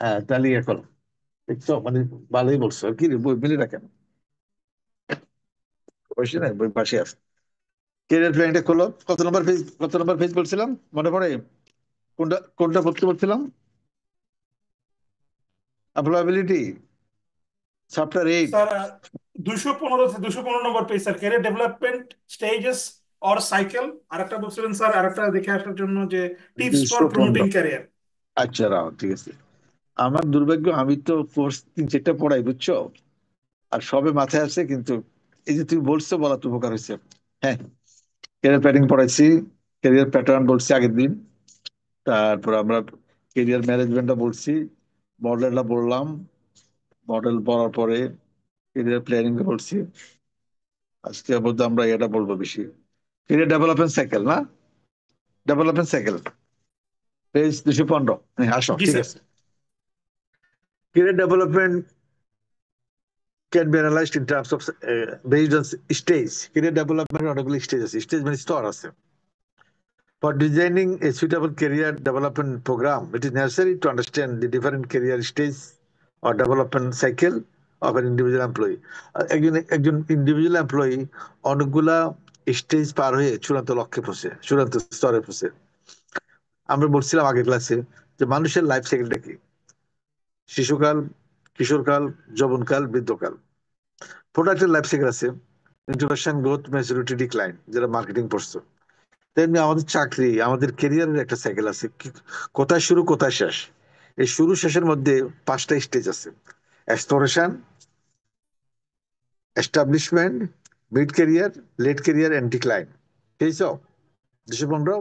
হ্যাঁ, তাহলে ইয়ে করো, দেখছো মানে ভালোই বলছো। আর কি রে, বই মিলে না কেন? বসে না, বই পাশে আছে। ক্যারিয়ার প্ল্যানটা খোলো। কত নম্বর পেজ বলছিলাম, মনে পড়ে? কোনটা কোনটা পড়তে বলছিলাম? Employability, chapter 8। Sir 215 number page sir, career development stages or cycle. আরেকটা বলছিলেন স্যার, আরেকটা দেখে আসার জন্য যে টিপস ফর 215। Promoting career. আচ্ছা, রাও, ঠিক আছে। আমার দুর্ভাগ্য, আমি তো কোর্স 3-4টা পড়াই, বুঝছো? আর সবে মাথায় আছে, কিন্তু এই যে তুমি বলছো, বলা তো উপকার হয়েছে। হ্যাঁ, ক্যারিয়ার প্ল্যানিং পড়াইছি, ক্যারিয়ার প্যাটার্ন বলছি আগের দিন। তারপর আমরা ক্যারিয়ার ম্যানেজমেন্টটা বলছি, মডেলটা বললাম। মডেল পড়ার পরে ক্যারিয়ার প্ল্যানিং বলছি। আজকে আপাতত আমরা এটা বলবো বেশি, ক্যারিয়ার ডেভেলপমেন্ট সাইকেল না, ডেভেলপমেন্ট সাইকেল, পেজ 215। হ্যাঁ, আসো, জি ঠিক স্যার। আছে। Career development can be analyzed in terms of based on stage. Career development অনেকগুলো স্টেজ আছে, স্টেজ মানে স্তর আছে। For designing a suitable career development program, it is necessary to understand the different career stage or development cycle of an individual employee. একজন individual employee অনেকগুলা stage পার হয়ে চূড়ান্ত লক্ষ্যে পৌঁছে, চূড়ান্ত স্তরে পৌঁছে। আমরা বলছিলাম আগের ক্লাসে যে মানুষের লাইফ সাইকেলটা কি: শিশুকাল, কিশোরকাল, যৌবনকাল, বৃদ্ধকাল। প্রোডাক্টের লাইফ সাইকেল আছে: ইন্ট্রোডাকশন, গ্রোথ, ম্যাচুরিটি, ডিক্লাইন, যেটা মার্কেটিং পড়ছো। তেমনি আমাদের চাকরি, আমাদের ক্যারিয়ারের একটা সাইকেল আছে, কোথায় শুরু কোথায় শেষ। এই শুরু শেষের মধ্যে 5টা স্টেজ আছে: exploration, establishment, mid career, late career and decline. ঠিক আছে? 215।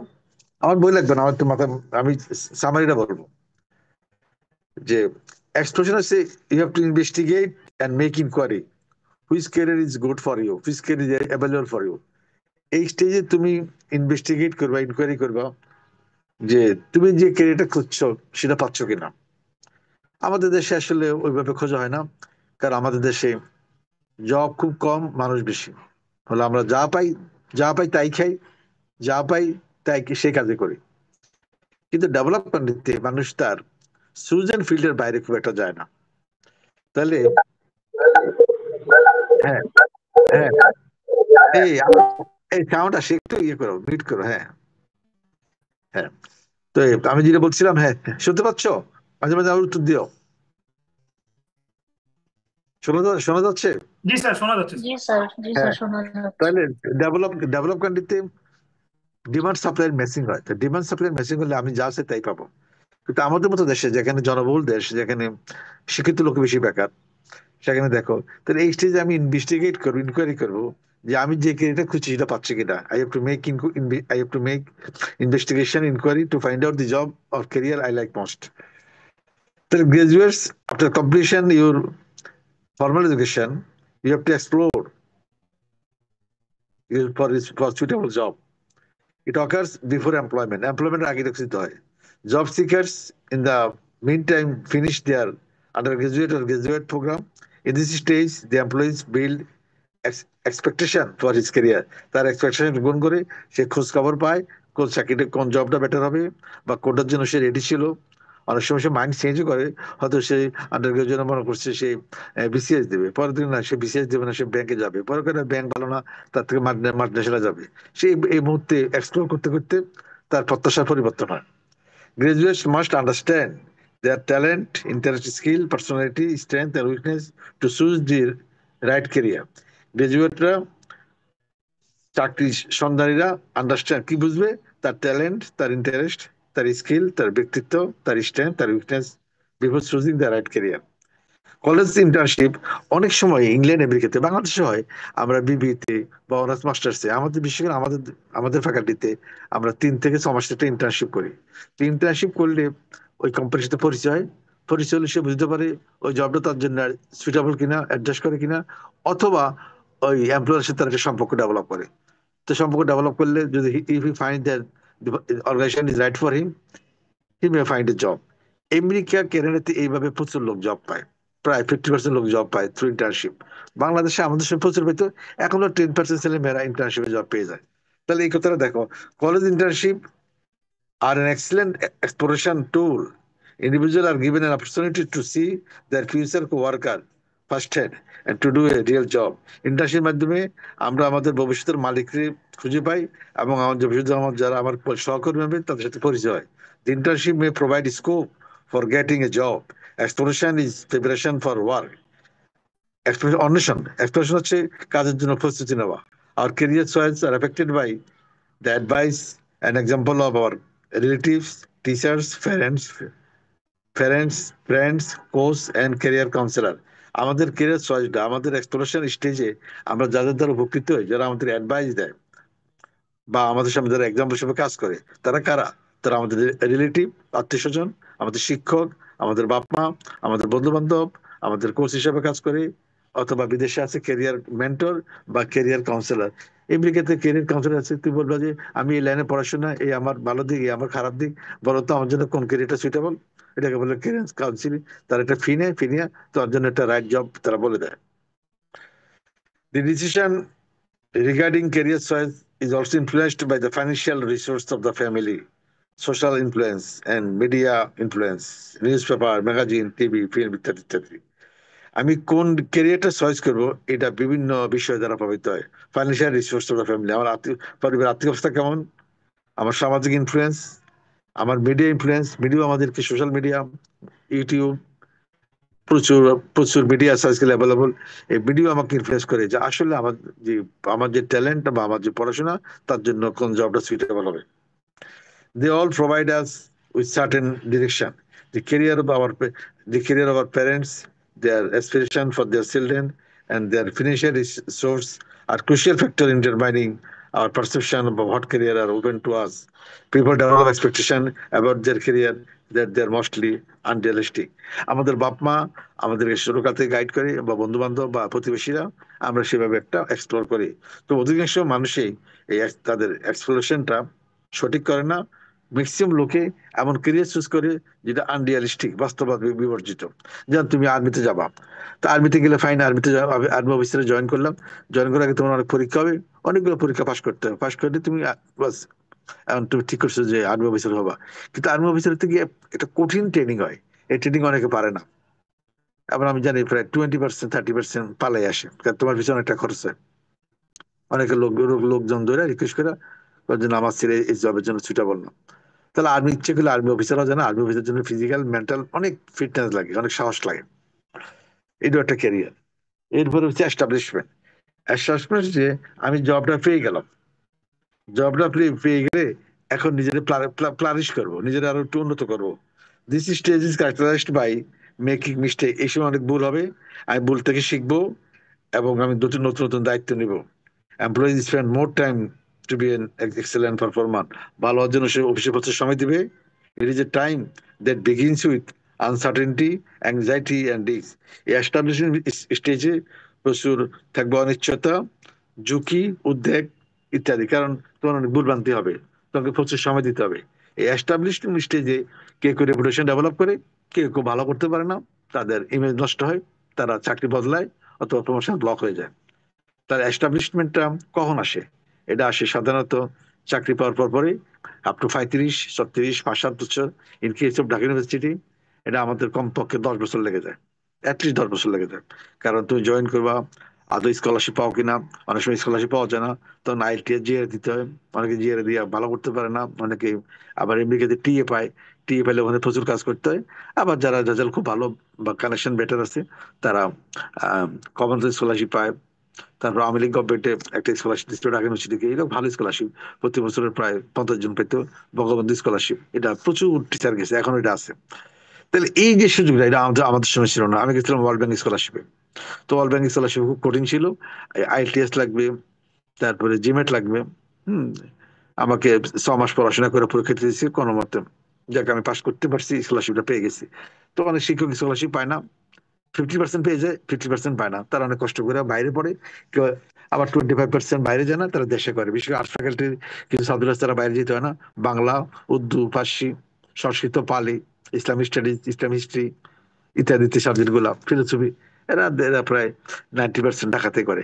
আমার বই লাগবে না, আমার তো মাথা, আমি সামারিটা বলবো। যে এক্সপ্লোরেশন আছে, you have to investigate and make inquiry which career is good for you, which career available for you. এই স্টেজে তুমি ইনভেস্টিগেট করবা, ইনকোয়ারি করবা যে তুমি যে ক্যারিয়ারটা খুঁজছো সেটা পাচ্ছ কিনা। আমাদের দেশে আসলে ওইভাবে খোঁজা হয় না, কারণ আমাদের দেশে জব খুব কম, মানুষ বেশি। হলে আমরা যা পাই তাই খাই, যা পাই তাই সে কাজে করি। কিন্তু ডেভেলপমেন্টে মানুষ তার সুজেন ফিল্ডের বাইরে খুব একটা যায় না। তাহলে হ্যাঁ, হ্যাঁ, এই এই সাউন্ড আসে, একটু ইয়ে করো, মিউট করো। হ্যাঁ, হ্যাঁ। তো আমি যেটা বলছিলাম, হ্যাঁ, শুনতে পাচ্ছ? মাঝে মাঝে আবার উত্তর দিও। শোনা যাচ্ছে? জি স্যার, শোনা যাচ্ছে জি স্যার। স্যার, জি স্যার, হ্যাঁ। শোনা যাচ্ছে। তাহলে ডেভেলপ কান্ট্রিতে ডিমান্ড সাপ্লাই ম্যাচিং হয়। তো ডিমান্ড সাপ্লাই ম্যাচিং হলে আমি যা আছে তাই পাবো। কিন্তু আমাদের মতো দেশে, যেখানে জনবহুল দেশ, যেখানে শিক্ষিত লোক বেশি বেকার, সেখানে দেখো, তাহলে এই স্টেজে আমি ইনভেস্টিগেট করবো, ইনকোয়ারি করবো যে আমি যে ক্যারিয়ারটা খুঁজছি সেটা পাচ্ছি কিনা। I have to make investigation, inquiry to find out the job or career I like most. তাহলে graduates, after completion your formal education, you have to explore for suitable job. It occurs before employment. Employment আগে বিকশিত হয়। Job seekers in the meantime finish their undergraduate or graduate program. In this stage, the employees build expectation for his career. তার expectation গুণ করে সে খোঁজ খবর পায় কোন চাকরিটা, কোন জবটা বেটার হবে, বা কোনটার জন্য সে রেডি ছিল। অনেক সময় সে মাইন্ড চেঞ্জও করে। হয়তো সে আন্ডার গ্রাজুয়েট মনে করছে সে বিসিএস দেবে, পরের দিন না, সে বিসিএস দেবে না, সে ব্যাংকে যাবে। পরে কেন ব্যাংক ভালো না, তার থেকে মাল্টিনেশনালে যাবে। সে এই মুহূর্তে এক্সপ্লোর করতে করতে তার প্রত্যাশার পরিবর্তন হয়। Graduates must understand their talent, interest, skill, personality, strength, and weakness to choose the right career. গ্রাজুয়েটরা, চাকরি সন্ধানীরা আন্ডারস্ট্যান্ড, কি বুঝবে? তার ট্যালেন্ট, তার ইন্টারেস্ট, তার স্কিল, তার ব্যক্তিত্ব, তার স্ট্রেংথ, তার weakness, before choosing the right career. College internship অনেক সময় ইংল্যান্ড আমেরিকাতে, বাংলাদেশে হয়। আমরা বিবিতে বা অনার্স মাস্টার্সে, আমাদের বিশেষ করে আমাদের ফ্যাকাল্টিতে আমরা 3 থেকে 6 মাসের একটা ইন্টার্নশিপ করি। তো ইন্টার্নশিপ করলে ওই কোম্পানির সাথে পরিচয় হলে সে বুঝতে পারে ওই জবটা তার জন্য সুইটেবল কিনা, অ্যাডজাস্ট করে কিনা, অথবা ওই এমপ্লয়ারের সাথে তার একটা সম্পর্ক ডেভেলপ করে। তো সম্পর্ক ডেভেলপ করলে যদি if he find that organization is right for him, he may find a job. America, কানাডাতে এইভাবে প্রচুর লোক জব পায়, প্রায় 50% লোক জব পায় থ্রু ইন্টার্নশিপ। বাংলাদেশে আমাদের সময় প্রচুর পেতো, এখনো 10% ছেলে মেয়েরা ইন্টার্নশিপে জব পেয়ে যায়। তাহলে এই কথাটা দেখো, কলেজ ইন্টার্নশিপ আর an excellent exploration tool Individuals are given an opportunity to see their future co-worker firsthand and to do a real job. Internship মাধ্যমে আমরা আমাদের ভবিষ্যতের মালিককে খুঁজে পাই এবং আমাদের ভবিষ্যতে যারা আমার সহকর্মী হবে তাদের সাথে পরিচয় হয়। The internship may provide scope for getting a job. Exploration is preparation for work. Exploration হচ্ছে কাজের জন্য প্রস্তুতি নেওয়া। Our career choices are affected by the advice and example of our relatives, teachers, friends, coach and career counselor. আমাদের career choiceটা আমাদের exploration স্টেজে আমরা যাদের দ্বারা উপকৃত হই, যারা আমাদের অ্যাডভাইস দেয় বা আমাদের সামনে যারা এক্সাম্পল হিসেবে কাজ করে, তারা কারা? তারা আমাদের রিলেটিভ, আত্মীয় স্বজন, আমাদের শিক্ষক, আমাদের বাপ মা, আমাদের বন্ধু বান্ধব, আমাদের কোচ হিসেবে কাজ করে, অথবা বিদেশে আছে ক্যারিয়ার মেন্টর বা ক্যারিয়ার কাউন্সিলর। আমেরিকাতে ক্যারিয়ার কাউন্সিলর আছে, তুই বলবা যে আমি এই লাইনে পড়াশোনা, এই আমার ভালো দিক, এই আমার খারাপ দিক, বলো তো আমার জন্য কোন ক্যারিয়ারটা সুইটেবল। এটাকে বলে ক্যারিয়ার কাউন্সিলিং। তারা একটা ফি নেয়, ফি নিয়ে তোর জন্য একটা রাইট জব তারা বলে দেয়। দি decision regarding career choice is also influenced by the financial resource of the family, social influence, and media influence, newspaper, magazine, TV, film ইত্যাদি ইত্যাদি। আমি কোন ক্যারিয়ারটা চয়েস করব এটা বিভিন্ন বিষয় দ্বারা প্রভাবিত হয়। Financial resource of the family, আমার পরিবারের আর্থিক অবস্থা কেমন, আমার সামাজিক ইনফ্লুয়েন্স, আমার মিডিয়া ইনফ্লুয়েন্স, মিডিয়া আমাদেরকে সোশ্যাল মিডিয়া, ইউটিউব, প্রচুর প্রচুর মিডিয়া আজকাল অ্যাভেলেবল। এই ভিডিও আমাকে ইনফ্লুয়েন্স করে যে আসলে আমার যে ট্যালেন্ট বা আমার যে পড়াশোনা তার জন্য কোন জবটা সুইটেবল হবে। They all provide us with certain direction. The career of our parents, their aspiration for their children, and their financial resource are crucial factor in determining our perception of what career are open to us. People develop expectation about their career that they are mostly unrealistic. আমাদের বাপ মা আমাদেরকে ছোটকাল থেকে guide করে বা বন্ধু বান্ধব বা প্রতিবেশীরা, আমরা সেভাবে একটা এক্সপ্লোর করি। তো অধিকাংশ মানুষই তাদের এক্সপ্লোরেশনটা সঠিক করে না। ম্যাক্সিমাম লোকে এমন ক্যারিয়ার চুজ করে যেটা আনরিয়ালিস্টিক, বাস্তববাদ বিবর্জিত। যেমন তুমি আর্মিতে যাবা, তা আর্মিতে গেলে ফাইন, আর্মি অফিসারে জয়েন করলাম, জয়েন করার আগে তোমার অনেক পরীক্ষা হবে, অনেকগুলো পরীক্ষা পাশ করতে হবে, পাশ করলে তুমি বাস এখন তুমি ঠিক করছো যে আর্মি অফিসার হবা। কিন্তু আর্মি অফিসার থেকে একটা কঠিন ট্রেনিং হয়, এই ট্রেনিং অনেকে পারে না। এবার আমি জানি প্রায় 20% 30% পালাই আসে, কারণ তোমার পিছনে একটা খরচ হয়। অনেকে লোকজন ধরে রিকোয়েস্ট করে আমার ছেলে এই জবের জন্য সুইটেবল না। তাহলে আর্মি ইচ্ছে করলে আর্মি অফিসার হওয়া যায় না। আর্মি অফিসার জন্য ফিজিক্যাল মেন্টাল অনেক ফিটনেস লাগে, অনেক সাহস লাগে। এটাও একটা ক্যারিয়ার। এরপরে হচ্ছে এস্টাবলিশমেন্ট যে আমি জবটা পেয়ে গেলাম, জবটা পেয়ে গেলে এখন নিজের প্লারিশ করবো, নিজের আরো একটু উন্নত করবো। This stage is characterised by making mistake. এই সময় অনেক ভুল হবে, আমি ভুল থেকে শিখবো এবং আমি নতুন নতুন নতুন দায়িত্ব নিব। Employees spend more time to be an excellent performer. ভালো হওয়ার জন্য সে অফিসে প্রচুর সময় দিবে। It is a time that begins with uncertainty, anxiety and risk. এই এস্টাবলিশমেন্ট স্টেজে প্রচুর থাকবে অনিশ্চয়তা, ঝুঁকি, উদ্বেগ ইত্যাদি, কারণ তোমার অনেক ভুলভ্রান্তি হবে, তোমাকে প্রচুর সময় দিতে হবে। এই এস্টাবলিশমেন্ট স্টেজে কেউ কেউ রেপুটেশন ডেভেলপ করে, কেউ কেউ ভালো করতে পারে না, তাদের ইমেজ নষ্ট হয়, তারা চাকরি বদলায় অথবা প্রমোশন ব্লক হয়ে যায়। তার এস্টাবলিশমেন্টটা কখন আসে? এটা আসে সাধারণত চাকরি পাওয়ার পর পরে, আপ টু 35, 36, 5-7 বছর। In case of Dhaka university এটা আমাদের কমপক্ষে 10 বছর লেগে যায়, অ্যাটলিস্ট 10 বছর লেগে যায়। কারণ তুমি জয়েন করবা, আদৌ স্কলারশিপ পাও কিনা, অনেক সময় স্কলারশিপ পাওয়া যায় না, তখন আইএলটিএস জিআরএ দিতে হয়। অনেকে জিআরএ দিয়ে ভালো করতে পারে না, অনেকে আবার আমেরিকাতে টিএ পায়, টিএ পাইলে ওখানে প্রচুর কাজ করতে হয়। আবার যারা রেজাল্ট খুব ভালো বা কানেকশন বেটার আছে তারা কমনওয়েলথ স্কলারশিপ পায়। তারপর আওয়ামী লীগ গভর্নমেন্টে একটা স্কলারশিপ দিচ্ছিল ঢাকা ইউনিভার্সিটিকে, এটা ভালো স্কলারশিপ, প্রতি বছরের প্রায় 50 জন পেত বঙ্গবন্ধু স্কলারশিপ। এটা প্রচুর টিচার গেছে, এখন এটা আছে। তাহলে এই যে সুযোগটা, এটা আমাদের সময় ছিল না। আমি গেছিলাম ওয়ার্ল্ড ব্যাংক স্কলারশিপে, তো ওয়ার্ল্ড ব্যাংক স্কলারশিপ খুব কঠিন ছিল। আইএলটিএস লাগবে, তারপরে জিমেট লাগবে। হম আমাকে 6 মাস পড়াশোনা করে পরীক্ষা দিয়েছি কোনো মতে, যাকে আমি পাস করতে পারছি, স্কলারশিপটা পেয়ে গেছি। তো অনেক শিক্ষক স্কলারশিপ পায় না, 50% পেয়ে যায়, 50% পায় না, তারা অনেক কষ্ট করে বাইরে পড়ে। কেউ আবার 25% বাইরে যায় না, তারা দেশে করে। বিশেষ করে আর্টস ফ্যাকাল্টির কিছু ছাত্র তারা বাইরে যেতে হয় না, বাংলা, উর্দু, ফার্সি, সংস্কৃত, পালি, ইসলামিক স্টাডিজ, ইসলাম হিস্ট্রি ইত্যাদি সাবজেক্ট গুলা, ফিলোসফি, এরা এরা প্রায় 90% ঢাকাতে করে।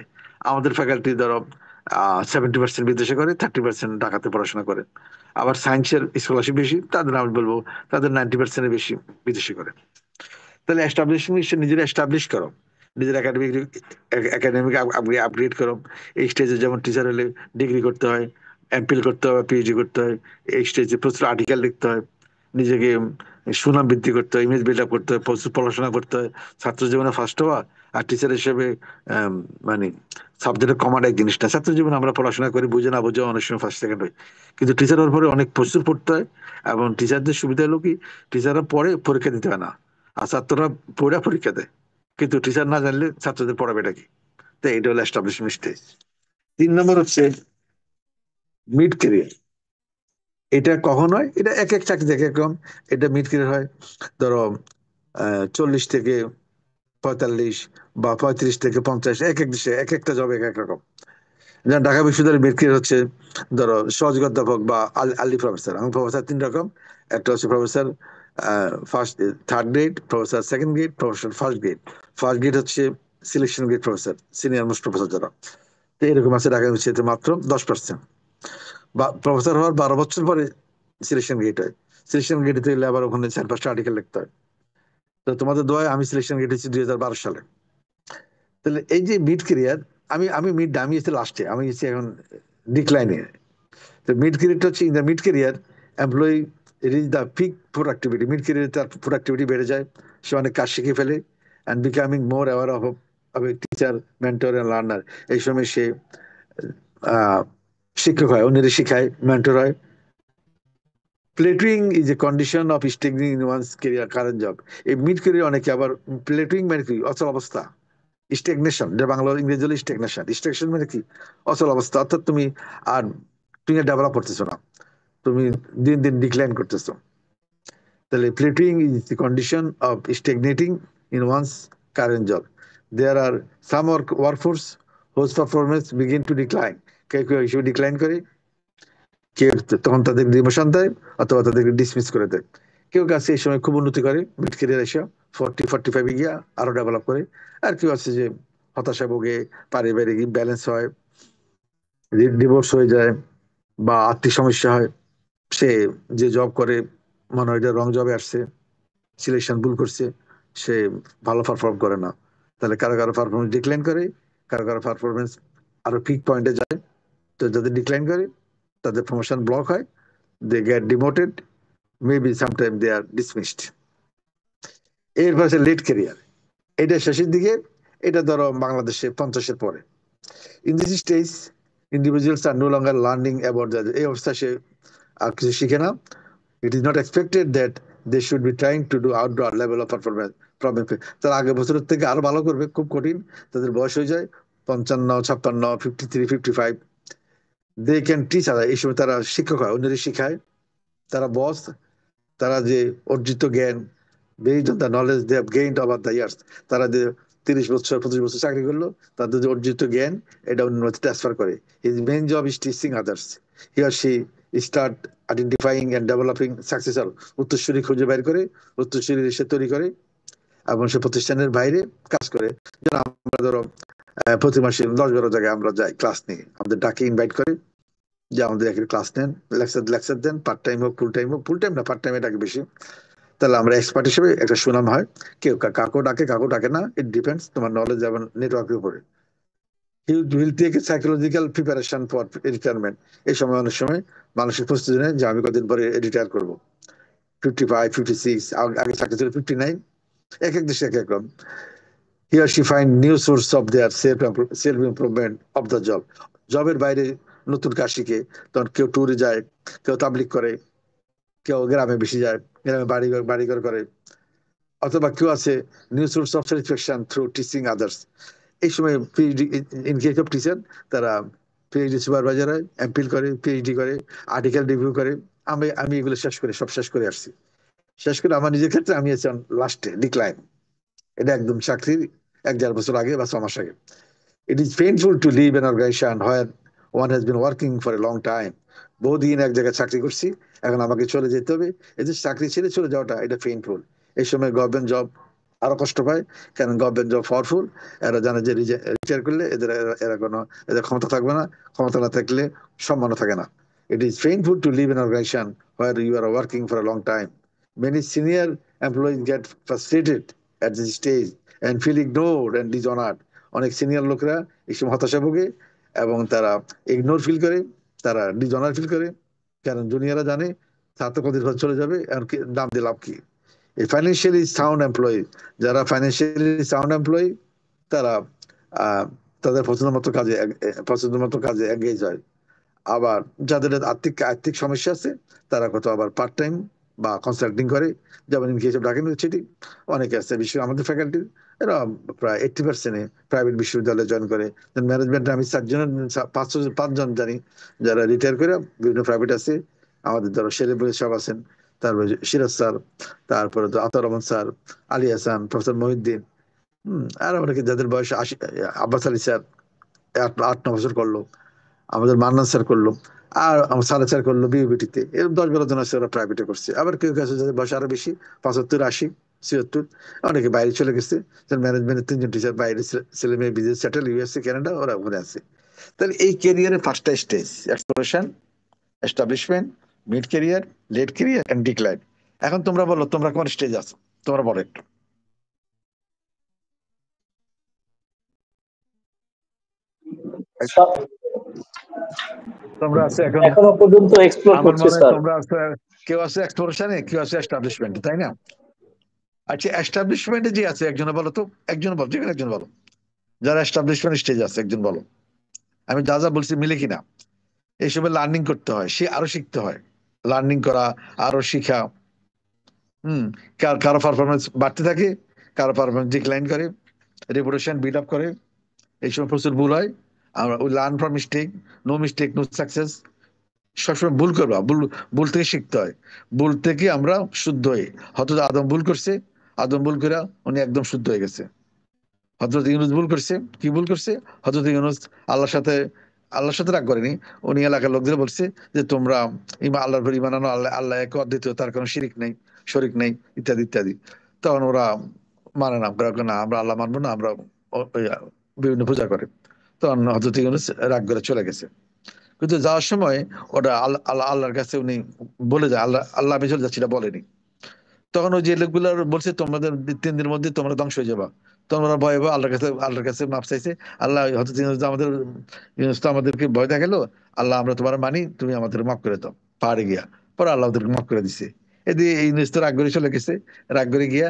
আমাদের ফ্যাকাল্টি ধরো 70% বিদেশে করে, 30% ঢাকাতে পড়াশোনা করে। আবার সায়েন্সের স্কলারশিপ বেশি, তাদের আমি বলবো তাদের 90% বেশি বিদেশি করে। তাহলে এস্টাবলিশমেন্ট নিজেরা এস্টাবলিশ করো, নিজের একাডেমিক আপগ্রেড করো। এই স্টেজে যেমন টিচার হলে ডিগ্রি করতে হয়, এমপিল করতে হয়, পিএইচডি করতে হয়। এই স্টেজে প্রচুর আর্টিকেল লিখতে হয়, নিজেকে সুনাম বৃদ্ধি করতে হয়, ইমেজ বিল্ড আপ করতে হয়, প্রচুর পড়াশোনা করতে হয়, ছাত্র জীবনে ফার্স্ট হওয়া। আর টিচার হিসেবে মানে সাবজেক্টের কমান্ড এক জিনিসটা, ছাত্র জীবনে আমরা পড়াশোনা করি, বুঝে না বুঝে অনেক সময় ফার্স্ট সেকেন্ড হই, কিন্তু টিচার হওয়ার পরে অনেক প্রচুর পড়তে হয়। এবং টিচারদের সুবিধা হলো কি, টিচাররা পড়ে পরীক্ষা দিতে হয় না, আর ছাত্ররা পড়ে পরীক্ষা দেয়। কিন্তু টিচার না জানলে ছাত্রদের পড়াবে এটা কি? তো এটা হলো এস্টাবলিশমেন্ট স্টেজ। 3 নম্বর হচ্ছে মিড ক্যারিয়ার। এটা কখন হয়? এটা এক এক চাকরি এক এক রকম। এটা মিড ক্যারিয়ার হয় ধরো 40 থেকে 45 বা 35 থেকে 50, এক এক দেশে এক একটা জব এক এক রকম। যেমন ঢাকা বিশ্ববিদ্যালয়ের মিড ক্যারিয়ার হচ্ছে ধরো সহযোগী অধ্যাপক বা আর্লি প্রফেসর। আমি প্রফেসর 3 রকম, একটা হচ্ছে professor first third grade, professor second grade, professor first grade. First grade হচ্ছে selection grade professor, senior most professor যারা। তো এরকম আছে ঢাকা বিশ্ববিদ্যালয়ে মাত্র 10%। বা প্রফেসর হওয়ার 12 বছর পরে সিলেকশন গেট হয়। সিলেকশন গেট হতে গেলে আবার ওখানে 4-5টা আর্টিকেল লিখতে হয়। তো তোমাদের দোয়ায় আমি সিলেকশন গেট হচ্ছি 2012 সালে। তাহলে এই যে মিড ক্যারিয়ার, আমি আমি মিড আমি এসে লাস্টে, আমি এসে এখন ডিক্লাইনে। তো মিড ক্যারিয়ারটা হচ্ছে, in the mid career employee reach the peak productivity. Mid ক্যারিয়ারে তার প্রোডাক্টিভিটি বেড়ে যায়, সে অনেক কাজ শিখে ফেলে, and becoming more aware of a teacher, mentor and learner. এই সময় সে আহ, শিক্ষক হয়, অন্যদের শিখায়, মেন্টর হয়। Plateauing is a condition of stagnating in one's career current job. এই মিড ক্যারিয়ার অনেকে আবার প্লেটুইং মানে কি, অচল অবস্থা, স্টেগনেশন, যে বাংলা ইংরেজি হলো স্টেগনেশন। স্টেগনেশন মানে কি? অচল অবস্থা, অর্থাৎ তুমি আর তুমি ডেভেলপ করতেছো না, তুমি দিন দিন ডিক্লাইন করতেছো। তাহলে প্লেটুইং is the condition of stagnating in one's current job. There are some workforce whose performance begin to decline. কেউ কেউ হিসেবে ডিক্লাইন করে, কেউ তখন তাদের ডিমোশন দেয় অথবা তাদেরকে ডিসমিস করে দেয়। কেউ কাছে এই সময় খুব উন্নতি করে, মিড ক্যারিয়ার এসে 40-45-এ গিয়া আরো ডেভেলপ করে। আর কেউ আছে যে হতাশা ভোগে, পারিবারিক ব্যালেন্স হয়, ডিভোর্স হয়ে যায়, বা আর্থিক সমস্যা হয়। সে যে জব করে মনে হয় এটা রং জবে আসছে, সিলেকশন ভুল করছে, সে ভালো পারফর্ম করে না। তাহলে কারো কারো পারফরমেন্স ডিক্লাইন করে, কারো কারো পারফরমেন্স আরো পিক পয়েন্টে যায়। তো যাদের ডিক্লাইন করে তাদের প্রমোশন ব্লক হয়, they get demoted, maybe sometime they are dismissed. এরপর আছে লেট ক্যারিয়ার, এটা শেষের দিকে। এটা ধরো বাংলাদেশে 50-এর পরে। In this stage individuals are no longer learning about the, এই অবস্থায় সে আর কিছু শিখে না। It is not expected that they should be trying to do outdoor level of performance problem. তার আগের বছরের থেকে আরো ভালো করবে, খুব কঠিন। তাদের বয়স হয়ে যায় 55, 56, 53, 55। দে ক্যান টিচ আদার, এই সময় তারা শিক্ষক হয়, অন্যদের শিখায়, তারা বস। তারা যে অর্জিত জ্ঞান, based on the knowledge they have gained over the years, তারা যে 30 বছর 25 বছর চাকরি করলো, তাদের যে অর্জিত জ্ঞান এটা অন্য ট্রান্সফার করে। His main job is teaching others. He or she start identifying and developing successor, উত্তরসূরি খুঁজে বের করে, উত্তরসূরি সে তৈরি করে, এবং সে প্রতিষ্ঠানের বাইরে কাজ করে। যেন আমরা ধরো প্রতি মাসে 10-12 জায়গায় আমরা যাই, ক্লাস নিই, আমাদের ডাকে ইনভাইট করে যে আমাদের এখানে ক্লাস নেন, লেকচার লেকচার দেন, পার্ট টাইম হোক ফুল টাইম হোক, ফুল টাইম না পার্ট টাইম এটাকে বেশি। তাহলে আমরা এক্সপার্ট হিসেবে একটা সুনাম হয়। কেউ কাকু ডাকে, কাকু ডাকে না, ইট ডিপেন্ডস তোমার নলেজ এবং নেটওয়ার্কের উপরে। He will take a psychological preparation for retirement. এই সময় অনেক সময় মানসিক প্রস্তুতি নেয় যে আমি কদিন পরে রিটায়ার করবো। 55, 56, আগে চাকরি ছিল 59। এক এক দেশে এক এক রকম। He are she find new source of their self improvement of the job. জবের বাইরে নতুন কাজ শিখে, তখন কেউ ট্যুরে যায়, কেউ তাবলিগ করে, কেউ গ্রামে বেশি যায়, গ্রামে বাড়িঘর করে, অথবা কেউ আছে new source of satisfaction through teaching others. এই সময় PhD, in case of teacher, তারা পিএইচডি সুপারভাইজার হয়, এমপিল করে, পিএইচডি করে, আর্টিকেল রিভিউ করে। আমি আমি এগুলো শেষ করে, সব শেষ করে আসছি। শেষ করে আমার নিজের ক্ষেত্রে আমি আছি লাস্টে ডিক্লাইন। এটা একদম চাকরির 1-1.5 বছর আগে বা 6 মাস আগে। It is painful to leave an organization where one has been working for a long time. বহুদিন এক জায়গায় চাকরি করছি, এখন আমাকে চলে যেতে হবে। এই যে চাকরি ছেড়ে চলে যাওয়াটা, এটা পেইনফুল। এই সময় গভর্নমেন্ট জব আরো কষ্ট পায়, কারণ গভর্নমেন্ট জব পাওয়ারফুল। এরা জানে যে রিটায়ার করলে এদের কোনো, এদের ক্ষমতা থাকবে না, ক্ষমতা না থাকলে সম্মানও থাকে না। It is painful to leave an organization where you are working for a long time. Many senior employees get frustrated at this stage and feel ignored and dishonored. অনেক সিনিয়র লোকরা এই সময় হতাশা ভোগে এবং তারা ইগনোর ফিল করে, তারা ডিসঅনার ফিল করে, কারণ জুনিয়ররা জানে তার তো কদিন পর চলে যাবে, আর দাম দিয়ে লাভ কি। এই ফাইন্যান্সিয়ালি সাউন্ড এমপ্লয়ি, যারা ফাইন্যান্সিয়ালি সাউন্ড এমপ্লয়ি, তারা আহ, তাদের পছন্দ মতো কাজে এগিয়ে যায়। আবার যাদের আর্থিক আর্থিক সমস্যা আছে তারা কত আবার পার্ট টাইম বা কনসাল্টিং করে, যেমন ইনকেসব ঢাকা ইউনিভার্সিটি অনেকে আছে, বিশ্ব আমাদের ফ্যাকাল্টি এরা প্রায় 80% প্রাইভেট বিশ্ববিদ্যালয়ে জয়েন করে। ম্যানেজমেন্টে আমি 5জন জানি যারা রিটায়ার করে বিভিন্ন প্রাইভেট আছে। আমাদের ধরো শেরেবুল সব আছেন, তারপরে সিরাজ স্যার, তারপরে তো আতর রহমান স্যার, আলী হাসান, প্রফেসর মহিউদ্দিন, আর অনেকে যাদের বয়স 80, আব্বাস আলী স্যার 8-9 বছর করলো, আমাদের মান্নান স্যার করলো, আর আমার সালে স্যার করলো বিউবিটিতে, এরকম 10-12 জন আছে ওরা প্রাইভেটে করছে। আবার কেউ কাছে যাদের বয়স আরো বেশি, 75, 80, 76, অনেকে বাইরে চলে গেছে। ম্যানেজমেন্টের 3জন টিচার বাইরে, ছেলে মেয়ে বিদেশ সেটেল, ইউএসএ, কানাডা, ওরা ওখানে আছে। তাহলে এই ক্যারিয়ারের 5টা stage: exploration, establishment, mid career, late career and decline. এখন তোমরা বলো তোমরা কোন স্টেজ আছো, তোমরা বলো একটু। তোমরা আছে এখন, এখনো পর্যন্ত এক্সপ্লোর আমার করছি মনে হয় স্যার। তোমরা আছে, কেউ আছে এক্সপ্লোরেশনে, কেউ আছে এস্টাবলিশমেন্টে, তাই না? আচ্ছা, এস্টাবলিশমেন্টে যে আছে একজনে বলো তো, একজন বলো, যেখানে একজন বলো, যারা এস্টাবলিশমেন্ট স্টেজ আছে একজন বলো। আমি যা যা বলছি মিলে কিনা। এইসবে লার্নিং করতে হয়, সে আরো শিখতে হয়, লার্নিং করা, আরো শিখা। হম কারো পারফরমেন্স বাড়তে থাকে, কারো পারফরমেন্স ডিক্লাইন করে, রেপুটেশন বিল্ড আপ করে। এই সময় প্রচুর ভুল হয়। আমরা we learn from mistake, no mistake no success. সবসময় ভুল করবা, ভুল থেকে শিখতে হয়। ভুল থেকে আমরা শুদ্ধ হই। হয়তো আদম ভুল করছে, আদম ভুল করে উনি একদম শুদ্ধ হয়ে গেছে। হযরত ইউনূস ভুল করছে, কি ভুল করছে? হযরত ইউনূস আল্লাহর সাথে আল্লাহর সাথে রাগ করেনি, উনি এলাকার লোকদের বলছে যে তোমরা আল্লাহর উপর ঈমান আনো, আল্লাহ আল্লাহ এক, অদ্বিতীয়, তার কোনো শিরিক নেই, শরিক নেই, ইত্যাদি ইত্যাদি। তখন ওরা মানে না, না আমরা আল্লাহ মানবো না, আমরা ওই বিভিন্ন পূজা করে। তখন হযরত ইউনূস রাগ করে চলে গেছে। কিন্তু যাওয়ার সময় ওটা আল্লাহর কাছে উনি বলে যায়, আল্লাহ আল্লাহ আমি চলে যাচ্ছি, এটা বলেনি। তখন ওই যে লোকগুলো বলছে তোমাদের 3 দিনের মধ্যে তোমরা ধ্বংস হয়ে যাবা। তখন ওরা ভয়ে ভয়ে আল্লাহর কাছে মাপ চাইছে। আল্লাহ হয়তো আমাদের ইউনূস তো আমাদেরকে ভয় দেখালো, আল্লাহ আমরা তোমার মানি, তুমি আমাদের মাফ করে দাও। পাহাড়ে গিয়া পরে আল্লাহ ওদেরকে মাফ করে দিছে। এদিকে এই ইউনূস তো রাগ করে চলে গেছে। রাগ করে গিয়া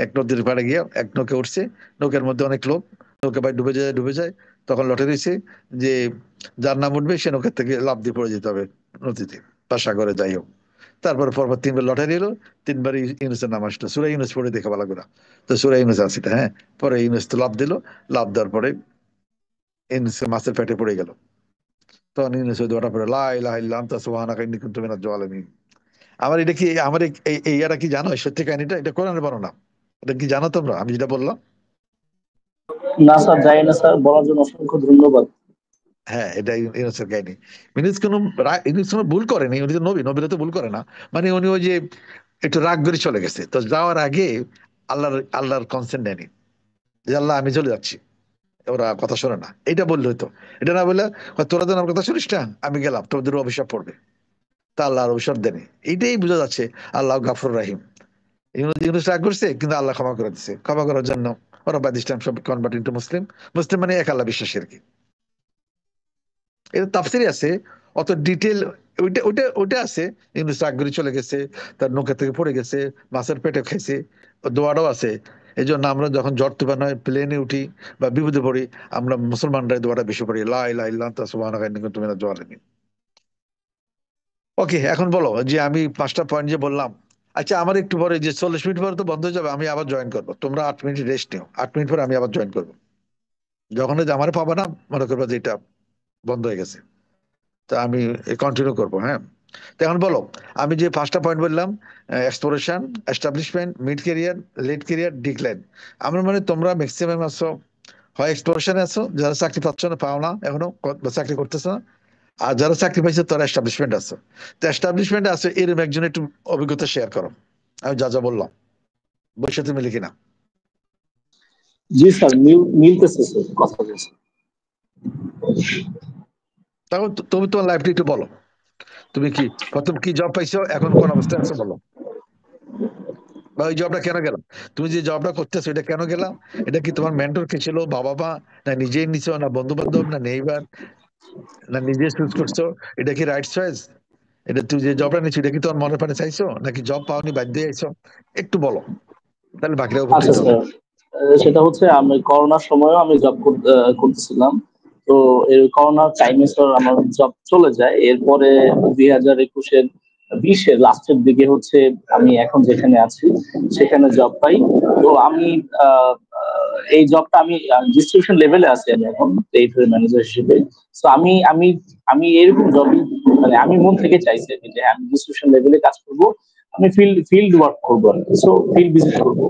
এক নদীর পাড়ে গিয়া এক নৌকে উঠছে। নৌকার মধ্যে অনেক লোক, নৌকা ভাই ডুবে যায়। তখন লটে দিয়েছে যে যার নাম উঠবে সে নৌকার থেকে লাফ দিয়ে পড়ে যেতে হবে নদীতে বা সাগরে, যাই হোক। তারপর পরপর 3বার লটারি এলো, 3বারই ইউনূসের নাম আসলো। সূরা ইউনূস পড়ে দেখে ভালো করে। তো সূরা ইউনূস আছে এটা, হ্যাঁ। পরে ইউনূস তো লাফ দিল, লাফ দেওয়ার পরে ইউনূস মাছের পেটে পড়ে গেল। তখন ইউনূস ওই দোয়াটা পড়ে, লা ইলাহা ইল্লা আনতা সুবহানাকা ইন্নী কুনতু মিনাজ জালিমিন। আমার এটা কি, আমার এই ইয়াটা কি জানো? এই সত্যি কাহিনীটা, এটা কোরআনের বর্ণনা। এটা কি জানো তোমরা আমি যেটা বললাম? না স্যার, জানি না স্যার, বলার জন্য অসংখ্য ধন্যবাদ। হ্যাঁ, এটা ইউনূসের কাহিনী। ইউনূস কোনো ভুল করেনি, উনি তো নবী, নবীরা তো ভুল করে না। মানে উনি ওই যে একটু রাগ করে চলে গেছে, তো যাওয়ার আগে আল্লাহর কনসেন্ট নেয়নি যে আল্লাহ আমি চলে যাচ্ছি, ওরা কথা শোনে না, এটা বললে হতো। এটা না বললে তোরা তো আমার কথা শুনিস না, আমি গেলাম, তোদের অভিশাপ পড়বে। তা আল্লাহ আর অভিশাপ দেয়নি। এইটাই বোঝা যাচ্ছে আল্লাহ গাফুর রাহিম। ইউনূস রাগ করছে কিন্তু আল্লাহ ক্ষমা করে দিচ্ছে। ক্ষমা করার জন্য ওরা বাই দিস টাইম সব কনভার্ট ইনটু মুসলিম। মুসলিম মানে এক আল্লাহ বিশ্বাসী আর কি। এটা তাফসিরে আছে, অত ডিটেল ওইটা ওইটা ওইটা আছে। ইউনূস রাগ করে চলে গেছে, তার নৌকা থেকে পড়ে গেছে, মাছের পেটে খাইছে, দোয়াটাও আছে। এই জন্য আমরা যখন ঝড় তুফান হয়, প্লেনে উঠি বা বিপদে পড়ি, আমরা মুসলমানরা এই দোয়াটা বেশি পড়ি, লা ইলাহা ইল্লা আনতা সুবহানাকা ইন্নী কুনতু মিনাজ জালিমিন। ওকে, এখন বলো যে আমি 5টা পয়েন্ট যে বললাম। আচ্ছা, আমার একটু পরে যে 40 মিনিট পরে তো বন্ধ হয়ে যাবে, আমি আবার জয়েন করবো। তোমরা 8 মিনিট রেস্ট নিও, 8 মিনিট পরে আমি আবার জয়েন করবো। যখন আমার পাবো না, মনে করবো যে এটা বন্ধ হয়ে গেছে, তা আমি কন্টিনিউ করবো, হ্যাঁ। তো এখন বলো, আমি যে 5টা পয়েন্ট বললাম, exploration, establishment, mid career, late career, decline. আমার মানে তোমরা ম্যাক্সিমাম আছো হয় এক্সপ্লোরেশনে আছো, যারা চাকরি পাচ্ছ না, পাও না এখনো, বা চাকরি করতেছো না। আর যারা চাকরি পাইছে তারা এস্টাবলিশমেন্ট আছে। তো এস্টাবলিশমেন্ট আছে, এরকম একজন একটু অভিজ্ঞতা শেয়ার করো। আমি যা যা বললাম বই সাথে মিলে কিনা। জি স্যার, মিলতেছে স্যার, কথা বলছি। তখন তুমি তোমার লাইফটা একটু বলো, তুমি কি প্রথম কি জব পাইছো, এখন কোন অবস্থায় আছো বলো, বা ওই জবটা কেন গেলাম, তুমি যে জবটা করতেছো এটা কেন গেলাম, এটা কি তোমার মেন্টর কে ছিল, বাবা মা, না নিজেই নিছো, না বন্ধু বান্ধব, না নেইবার, না নিজে চুজ করছো, এটা কি রাইট চয়েস, এটা তুই যে জবটা নিচ্ছি এটা কি তোমার মনে প্রাণে চাইছো, নাকি জব পাওনি বাধ্য হয়ে আইছো, একটু বলো, তাহলে বাকিটা আচ্ছা উপকৃত হবে। স্যার, সেটা হচ্ছে আমি করোনার সময়ও আমি জব করতেছিলাম। তো এই করোনার টাইমে স্যার আমার জব চলে যায়। এরপরে 2021-এর 20-এর লাস্টের দিকে হচ্ছে আমি এখন যেখানে আছি সেখানে জব পাই। তো আমি এই জবটা আমি ডিস্ট্রিবিউশন লেভেলে আছি, আমি এখন টেরিটরি ম্যানেজার হিসেবে। তো আমি আমি আমি এরকম জবই মানে আমি মন থেকে চাইছি আর কি, যে আমি ডিস্ট্রিবিউশন লেভেলে কাজ করব, আমি ফিল্ড ওয়ার্ক করবো, সো ফিল্ড ভিজিট করবো।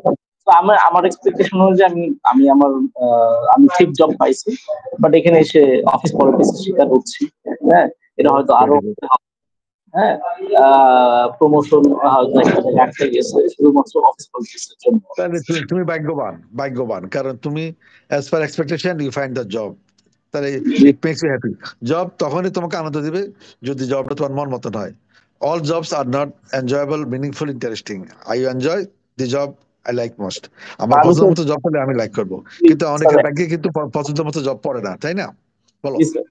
তো আমার আমার এক্সপেকটেশন অনুযায়ী আমি ঠিক জব পাইছি, বাট এখানে এসে অফিস পলিটিক্স শিকার হচ্ছি। হ্যাঁ, এটা হয়তো আরো ভেরি গুড। হ্যাঁ প্রমোশন হয়তো একটা জায়গায় আটকে গেছে শুধুমাত্র অফিস পলিটিক্স এর জন্য। তাহলে তুমি তুমি ভাগ্যবান, ভাগ্যবান, কারণ তুমি as per expectation you find the job, তাহলে it makes you happy. Job তখনই তোমাকে আনন্দ দিবে যদি জবটা তোমার মন মতন হয়। All jobs are not enjoyable, meaningful, interesting. I enjoy the job I like most. আমার আমি পছন্দ স্যার, মতো জব পেলে আমি লাইক করবো, জি কিন্তু স্যার, অনেকের ভাগ্যে কিন্তু পছন্দ মতো জব পড়ে না, তাই না? বলো। জি স্যার।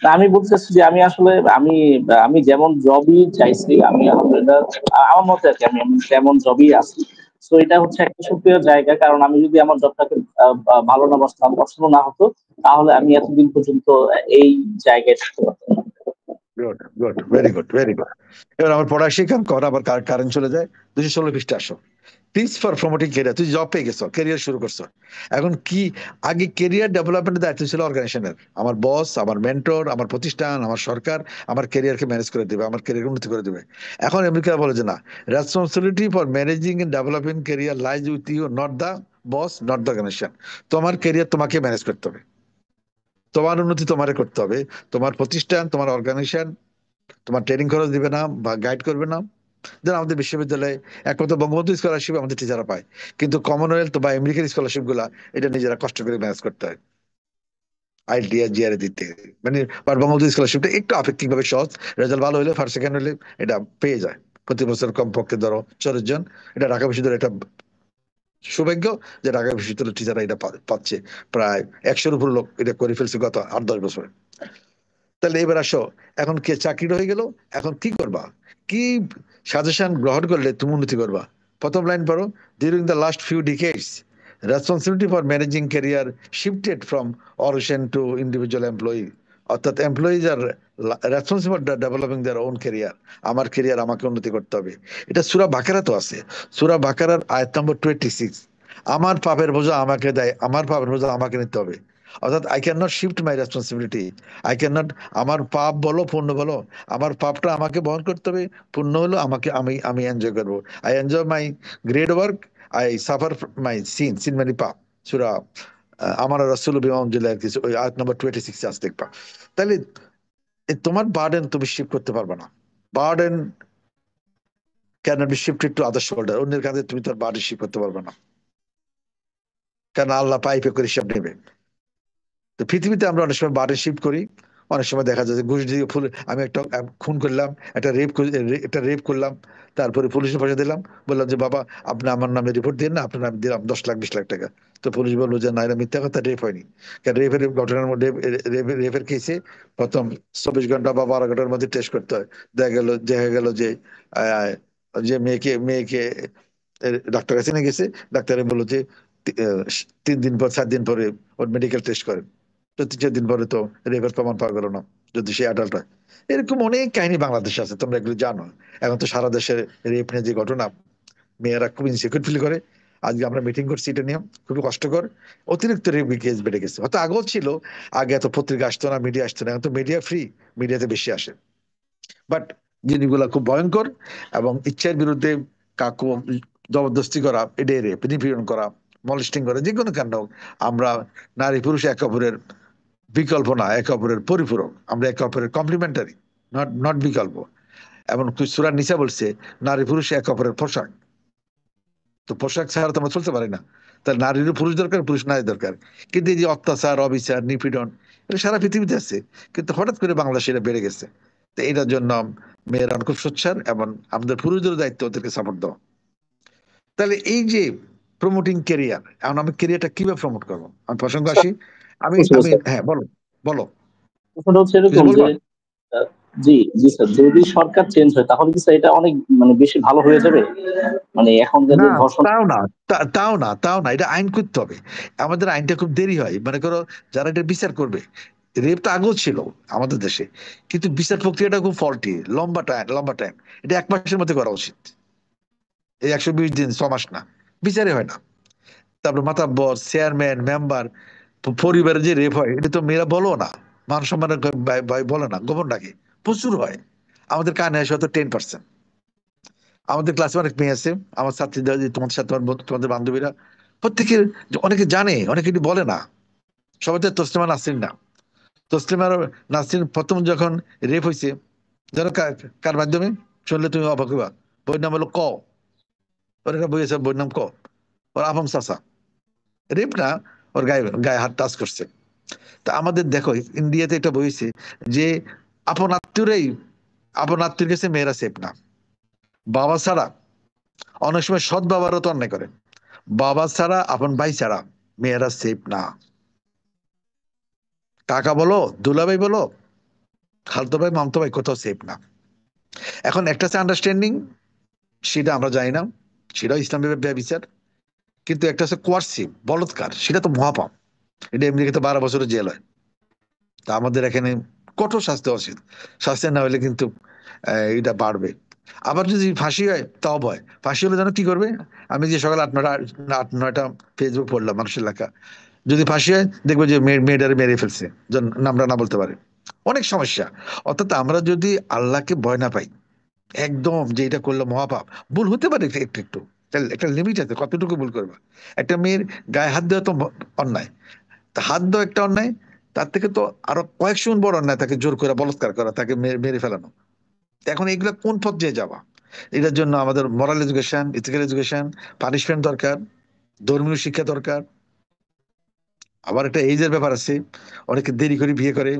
না, আমি বলতে চাচ্ছি যে আমি আসলে আমি আমি যেমন জবই চাইছি, আমি আলহামদুলিল্লাহ আমার মতে আর কি আমি তেমন জবই আছি। তো এটা হচ্ছে একটা সুপ্রিয় জায়গা, কারণ আমি যদি আমার জবটাকে ভালো না বাসতাম, পছন্দ না হতো, তাহলে আমি এতদিন পর্যন্ত এই জায়গায় থাকতে পারতাম না। Good good, very good, very good. এবার আমার পড়া শিখান কর, আবার কারেন্ট চলে যায়। 216 পৃষ্ঠা আসো। Tips for promoting career. তুই জব পেয়ে গেছো, কেরিয়ার শুরু করছো, এখন কি, আগে কেরিয়ার ডেভেলপমেন্টের দায়িত্ব ছিল অর্গানাইজেশনের, আমার বস, আমার মেন্টর, আমার প্রতিষ্ঠান, আমার সরকার আমার কেরিয়ারকে ম্যানেজ করে দেবে, আমার কেরিয়ার উন্নতি করে দেবে। এখন আমেরিকা বলে যে না, responsibility for managing and developing career lies with you, not the boss, not the organization. তোমার কেরিয়ার তোমাকে ম্যানেজ করতে হবে, তোমার উন্নতি তোমারে করতে হবে। তোমার প্রতিষ্ঠান, তোমার অর্গানাইজেশন তোমার ট্রেনিং খরচ দিবে না বা গাইড করবে না। যেন আমাদের বিশ্ববিদ্যালয়ে একমাত্র বঙ্গবন্ধু স্কলারশিপ আমাদের টিচাররা পায়, কিন্তু কমনওয়েলথ বা আমেরিকান স্কলারশিপ গুলা এটা নিজেরা কষ্ট করে ম্যানেজ করতে হয়, আইডিয়া জিআরে দিতে। মানে আর বঙ্গবন্ধু স্কলারশিপটা একটু আপেক্ষিকভাবে সহজ, রেজাল্ট ভালো হলে, ফার্স্ট সেকেন্ড হলে এটা পেয়ে যায় প্রতি বছর কমপক্ষে ধরো 40 জন। এটা ঢাকা বিশ্ববিদ্যালয় এটা সৌভাগ্য যে ঢাকা বিশ্ববিদ্যালয়ের টিচাররা এটা পাচ্ছে। প্রায় 100-এর উপর লোক এটা করে ফেলছে গত 8-10 বছরে। তাহলে এবার আসো, এখন কে চাকরি হয়ে গেল, এখন কি করবা, কি সাজেশন গ্রহণ করলে তুমি উন্নতি করবা? প্রথম লাইন পড়ো। During the last few decades responsibility for managing career shifted from organization to individual employee, অর্থাৎ এমপ্লয়িজ আর responsible for developing their own career. আমার ক্যারিয়ার আমাকে উন্নতি করতে হবে। এটা সূরা বাকারা তো আছে, সূরা বাকারার আয়াত নম্বর 26। আমার পাপের বোঝা আমাকে দেয়, আমার পাপের বোঝা আমাকে নিতে হবে। অর্থাৎ I can not shift my responsibility, I can not, আমার পাপ বলো পুণ্য বলো, আমার পাপটা আমাকে বহন করতে হবে, পুণ্য হলো আমাকে, আমি আমি এনজয় করবো। I enjoy my great work, I suffer my sin, sin মানে পাপ। সূরা আমার রাসূল বিমান জিল্লাহ কিছু ওই আয়াত নম্বর 26 আজ দেখবা। তাহলে তোমার বার্ডেন তুমি শিফট করতে পারবে না। Burden can not be shifted to other shoulder, অন্যের কাঁধে তুমি তার বার্ডেন শিফট করতে পারবে না, কারণ আল্লাহ পাইপে করে হিসাব নেবে। তো পৃথিবীতে আমরা অনেক সময় বারে শিফট করি, অনেক সময় দেখা যায় যে ঘুষ দিয়ে ফুল, আমি একটা খুন করলাম, একটা রেপ করলাম, তারপরে পুলিশে পয়সা দিলাম, বললাম যে বাবা আপনি আমার নামে রিপোর্ট দিন না, আপনার নামে দিলাম 10 লাখ 20 লাখ টাকা। তো পুলিশ বললো যে না, এটা মিথ্যা কথা, রেপ হয়নি। কারণ রেপের ঘটনার মধ্যে, রেপের কেসে প্রথম 24 ঘন্টা বা 12 ঘন্টার মধ্যে টেস্ট করতে হয়। দেখা গেল যে আহ, যে মেয়েকে ডাক্তার কাছে নিয়ে গেছে, ডাক্তারে বললো যে 3 দিন পর 4 দিন পরে ওর মেডিকেল টেস্ট করেন। তো 3-4 দিন পরে তো রেপের প্রমাণ পাওয়া গেল না, যদি সে অ্যাডাল্ট হয়। এরকম অনেক কাহিনী বাংলাদেশে আছে, তোমরা এগুলো জানো। এখন তো সারা দেশে রেপ নিয়ে যে ঘটনা, মেয়েরা খুব ইনসিকিউর ফিল করে। আজকে আমরা মিটিং করছি এটা নিয়ে, খুবই কষ্টকর। অতিরিক্ত রেপ কেস বেড়ে গেছে, হয়তো আগেও ছিল, আগে এত পত্রিকা আসতো না, মিডিয়া আসতো না, এখন তো মিডিয়া ফ্রি, মিডিয়াতে বেশি আসে। বাট জিনিসগুলা খুব ভয়ঙ্কর, এবং ইচ্ছার বিরুদ্ধে কাকু জবরদস্তি করা, এটা রেপ, নিপীড়ন করা, মলেস্টিং করা, যে কোনো কাণ্ড। আমরা নারী পুরুষ একে অপরের বিকল্প না, একে অপরের পরিপূরক, আমরা একে অপরের কমপ্লিমেন্টারি, নট নট বিকল্প। এমন সূরা নিসা বলছে নারী পুরুষ একে অপরের পোশাক। তো পোশাক ছাড়া তো আমরা চলতে পারি না। তাহলে নারীরও পুরুষ দরকার, পুরুষ নারী দরকার। কিন্তু এই যে অত্যাচার, অবিচার, নিপীড়ন, এটা সারা পৃথিবীতে আছে, কিন্তু হঠাৎ করে বাংলাদেশে এটা বেড়ে গেছে। তো এটার জন্য মেয়েরা খুব সোচ্চার, এবং আমাদের পুরুষদের দায়িত্ব ওদেরকে সাপোর্ট দেওয়া। তাহলে এই যে প্রমোটিং ক্যারিয়ার, এখন আমি ক্যারিয়ারটা কিভাবে প্রমোট করবো, আমি প্রসঙ্গ আসি। আমি বুঝতে আমি পেরেছি। হ্যাঁ, বলো বলো, কথাটা হচ্ছে কিছু এরকম যে বলবা? আহ, জি জি স্যার, যদি সরকার চেঞ্জ হয় তাহলে কি স্যার এটা অনেক মানে বেশি ভালো হয়ে যাবে? মানে এখন যে না, ধর্ষণ। তাও না, এটা আইন করতে হবে। আমাদের আইনটা খুব দেরি হয়, মনে করো যারা এটা বিচার করবে, রেপ তো আগেও ছিল আমাদের দেশে, কিন্তু বিচার প্রক্রিয়াটা খুব ফল্টি, লম্বা টাইম। এটা 1 মাসের মধ্যে করা উচিত, এই 120 দিন, 6 মাস না, বিচারে হয় না। তারপর মাতাব্বর, চেয়ারম্যান, মেম্বার, পরিবারে যে রেপ হয়, এটা তো মেয়েরা বলো না, মান সম্মানের ভয় বলে না, গোপন রাখে, প্রচুর হয়। আমাদের কানে আসে হয়তো 10%। আমাদের ক্লাসে অনেক মেয়ে আছে, আমার ছাত্রীরা, যে তোমাদের সাথে তোমাদের বান্ধবীরা, প্রত্যেকে, অনেকে জানে, অনেকে এটি বলে না। সবাই তো তসলিমা নাসরিন না। তসলিমা নাসরিন প্রথম যখন রেপ হয়েছে, যেন কার মাধ্যমে শুনলে তুমি অবাক হইবা, বইয়ের নাম হলো ক। ওর একটা বই আছে, বইয়ের নাম ক। ওর আপন চাচা, রেপ না, ওর গায়ে গায়ে হাত টাচ করছে। তা আমাদের দেখো ইন্ডিয়াতে এটা বইছে যে আপন আত্মীয়ের কাছে মেয়েরা সেফ না। বাবা ছাড়া, অনেক সময় সৎ বাবারও তো অন্যায় করে, বাবা ছাড়া, আপন ভাই ছাড়া মেয়েরা সেফ না। কাকা বলো, দুলাভাই বলো, খালতো ভাই, মামতো ভাই, কোথাও সেফ না। এখন একটা হচ্ছে আন্ডারস্ট্যান্ডিং, সেটা আমরা জানি না, সেটাও ইসলামের বিচার। কিন্তু একটা হচ্ছে কোয়ার্সিভ, বলৎকার, সেটা তো মহাপাপ। এটা আমেরিকাতে 12 বছরের জেল হয়। তা আমাদের এখানে কঠোর শাস্তি উচিত, শাস্তি না হলে কিন্তু এটা বাড়বে। আবার যদি ফাঁসি হয় তাও ভয়, ফাঁসি হলে যেন কি করবে। আমি যে সকাল 8-9টা ফেসবুক পড়লাম মানুষের লেখা, যদি ফাঁসি হয় দেখবো যে মেয়েটারে মেরে ফেলছে, যেন নামটা না বলতে পারে। অনেক সমস্যা। অর্থাৎ আমরা যদি আল্লাহকে ভয় না পাই, একদম যে এটা করলে মহাপাপ, ভুল হতে পারে একটু একটু একটু, একটা লিমিট আছে, কতটুকু ভুল করবা। একটা মেয়ের গায়ে হাত দেওয়া তো অন্যায়, তা হাত দেওয়া একটা অন্যায়, তার থেকে তো আরো কয়েকশো গুণ বড় অন্যায় তাকে জোর করে বলাৎকার করা, তাকে মেরে ফেলানো। তা এখন এগুলা কোন পথ দিয়ে যাওয়া? এটার জন্য আমাদের moral education, ethical education, punishment দরকার, ধর্মীয় শিক্ষা দরকার। আবার একটা এইজের ব্যাপার আছে, অনেকে দেরি করে বিয়ে করে।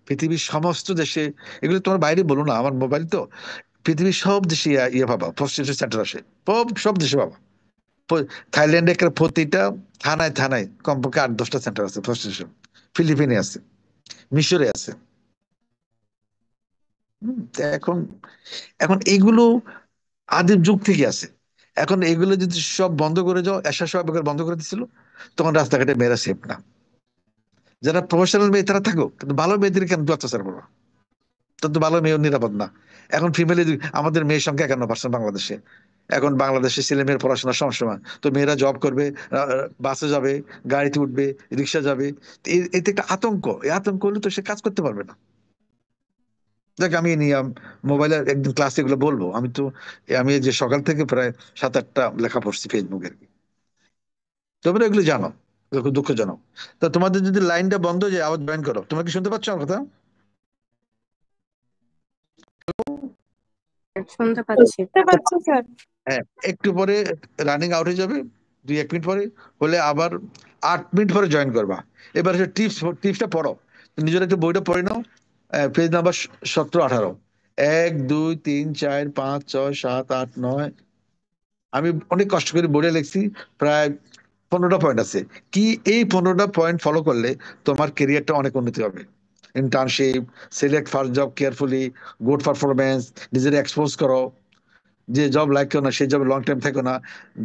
পৃথিবীর সমস্ত দেশে, এগুলো তোমার বাইরে বলো না, আমার মোবাইল তো, পৃথিবীর সব দেশে ইয়ে পাবা, প্রস্টিটিউশন সেন্টার আসে, সব দেশে পাবা। থাইল্যান্ডে একটা প্রতিটা থানায় থানায় কমপক্ষে 8-10টা সেন্টার আছে প্রস্টিটিউশন। ফিলিপিনে আছে, মিশরে আছে। তো এখন এখন এগুলো আদিম যুগ থেকে আছে। এখন এগুলো যদি সব বন্ধ করে যাও, এরশাদ সাহেব এগুলো বন্ধ করে দিছিল, তখন রাস্তাঘাটে মেয়েরা সেফ না। যারা প্রফেশনাল মেয়ে তারা থাকুক, কিন্তু ভালো মেয়েদের কেন অত্যাচার করবো? তো ভালো মেয়েও নিরাপদ না। এখন ফিমেল, আমাদের মেয়ের সংখ্যা 51% বাংলাদেশে। এখন বাংলাদেশে ছেলে মেয়ের পড়াশোনার সমস্যা, তো মেয়েরা জব করবে, বাসে যাবে, গাড়িতে উঠবে, রিক্সা যাবে। তো এতে একটা আতঙ্ক, এই আতঙ্ক হলে তো সে কাজ করতে পারবে না। দেখ আমি নিয়ে মোবাইলে একদিন ক্লাসে এগুলো বলবো, আমি যে সকাল থেকে প্রায় 7-8টা লেখা পড়ছি ফেসবুকে আর কি। তোমরা এগুলো জানো, এগুলো খুব দুঃখজনক। তা তোমাদের যদি লাইনটা বন্ধ হয়ে যায়, আবার জয়েন করো। তোমরা কি শুনতে পাচ্ছ আমার কথা? শুনতে পাচ্ছি। বুঝতে পারছি স্যার। হ্যাঁ, একটু পরে রানিং আউট হয়ে যাবে, 2-1 মিনিট পরে, হলে আবার 8 মিনিট পরে জয়েন করবা। এবার হচ্ছে টিপসটা পড়ো, নিজের একটু বইটা পড়ে নাও। Page number 17-18, 1 2 3 4 5 6 7 8 9। আমি অনেক কষ্ট করে বোর্ডে লিখছি, প্রায় 15টা পয়েন্ট আছে। কি এই 15টা পয়েন্ট ফলো করলে তোমার কেরিয়ারটা অনেক উন্নতি হবে। Internship, select first job carefully, good performance, নিজের এক্সপোজ করো। যে জব লাইক করো না, সেই জবে লং টাইম থাকো না।